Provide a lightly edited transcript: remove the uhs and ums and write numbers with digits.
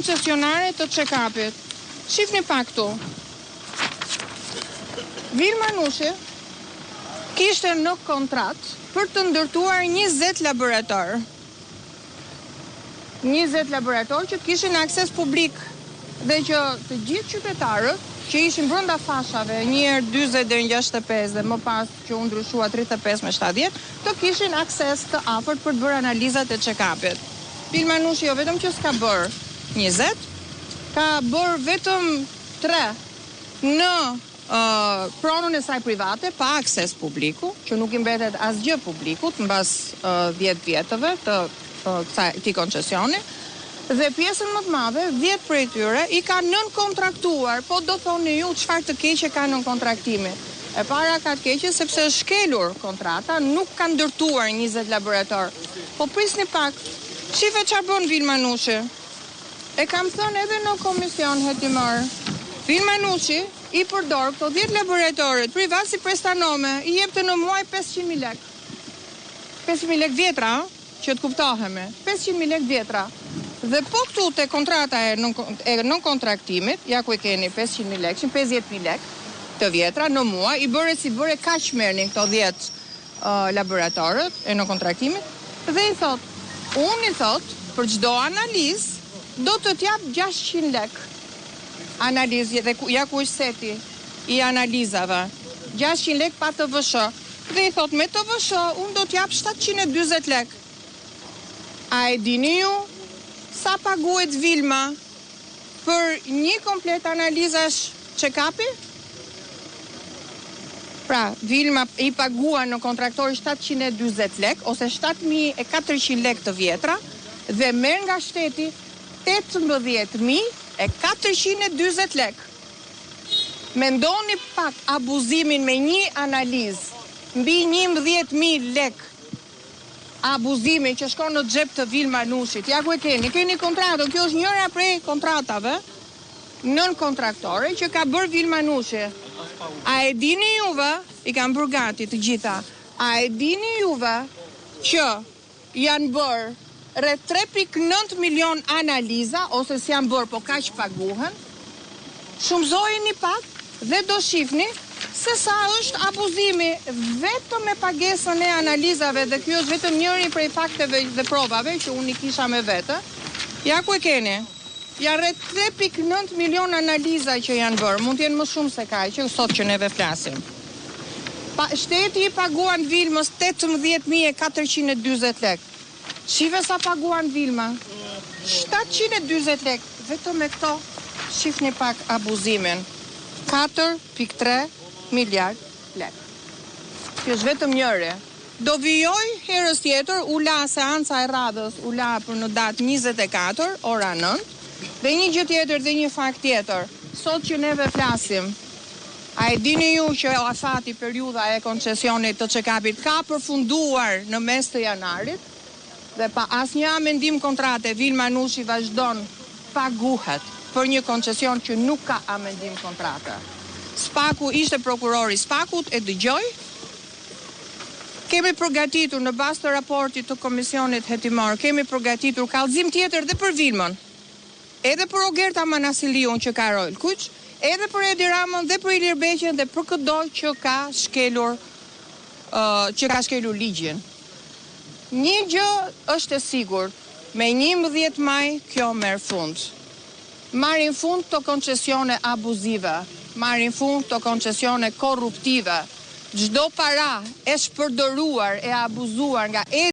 koncesionare të check-upit. Shifni pak këtu. Vilma Nushi kishte në kontratë për të ndërtuar 20 laborator. 20 laborator që kishin akses publik dhe që të gjithë qytetarët që ishin brenda fashave, një herë 40 deri në 65 dhe më pas që u ndryshua 35 me 70, të kishin akses të afërt për të bërë analizat e check-upit. Vilma Nushi jo vetëm që s'ka bërë 20, ka bërë vetëm 3 në pronën e saj private, pa akses publiku, që nuk i mbetet asgjë publikut mbas 10 vjetëve të këtij koncesioni. Dhe pjesën më të madhe, 10 prej tyre i ka nënkontraktuar, po do thoni ju çfarë të keqe ka nënkontraktimi. E para ka të keqe sepse është shkelur kontrata, nuk ka ndërtuar 20 laborator. Po prisni pak, shife çfarë bën Vilma Nushi. E kam thënë edhe në komision hetimor. Vilma Nushi i përdor këto 10 laboratorët privat si prestanome, i jepte në muaj 500.000 lek. 500.000 lek vjetra, që të kuptohemi, 500.000 lek vjetra. Dhe po këtu te kontrata e non-kontraktimit, ja ku e keni 500.000 lek, 50.000 lek të vjetra në muaj, i bëre si bëre kaq merrni këto 10 laboratorët e non-kontraktimit, dhe i thot, unë i thot, për çdo analizë do të t'jap 600 lek. Analizë, dhe ja ku është seti i analizave, 600 lek pa të vëshë. Dhe i thot, me të vëshë, unë do t'jap 720 lek. A e dini ju sa paguhet Vilma për një komplet analizash check-upi? Pra, Vilma i pagua në kontraktori 720 lek, ose 7.400 lek të vjetra, dhe merr nga shteti 18.420 lek. Mendoni pak abuzimin me një analizë mbi 11.000 lek abuzimin që shkon në xhep të Vilma Nushit. Ja ku e keni kontratën, kjo është njëra prej kontratave nën kontraktore që ka bërë Vilma Nushi. A e dini juve, i kam bërë gati të gjitha, a e dini juve që janë bërë rreth 3.9 milion analiza, ose si janë bërë, po kaq paguhen? Shumëzojeni pak dhe do shifni se sa është abuzimi vetëm me pagesën e analizave, dhe kjo është vetëm njëri prej fakteve dhe provave që unë i kisha me vete. Ja ku e keni. Ja rreth 3.9 milion analiza që janë bërë, mund t'jenë më shumë se kaq që sot që neve flasim. Shteti i paguan Vilmës 18.420 lek. Shive sa paguan Vilma? 720 lek. Vetëm me këto shifni pak abuzimin. 4.3 miliard lek. Kjo është vetëm njëri. Do vijoj herës tjetër, u la seanca e radhës, u la për në datë 24, ora 9, dhe një gjë tjetër dhe një fakt tjetër. Sot që neve flasim, a e dini ju që afati periudha e koncesionit të check-upit ka përfunduar në mes të janarit, dhe pa asnjë amendim kontrate, Vilma Nushi vazhdon paguhet për një koncesion që nuk ka amendim kontrate. Spaku ishte prokurori Spakut, e dëgjoj. Kemi përgatitur në bazë të raportit të komisionit hetimor, kemi përgatitur kallëzim tjetër dhe për Vilmën, edhe për Ogerta Manasiliun që ka rol kuq, edhe për Edi Ramën dhe për Ilir Beqen dhe për çdo që ka shkelur ligjin. Një gjë është e sigurt, me 11 maj kjo merr fund. Marrin fund të koncesione abuzive, marrin fund të koncesione korruptive. Çdo para e shpërdoruar e abuzuar nga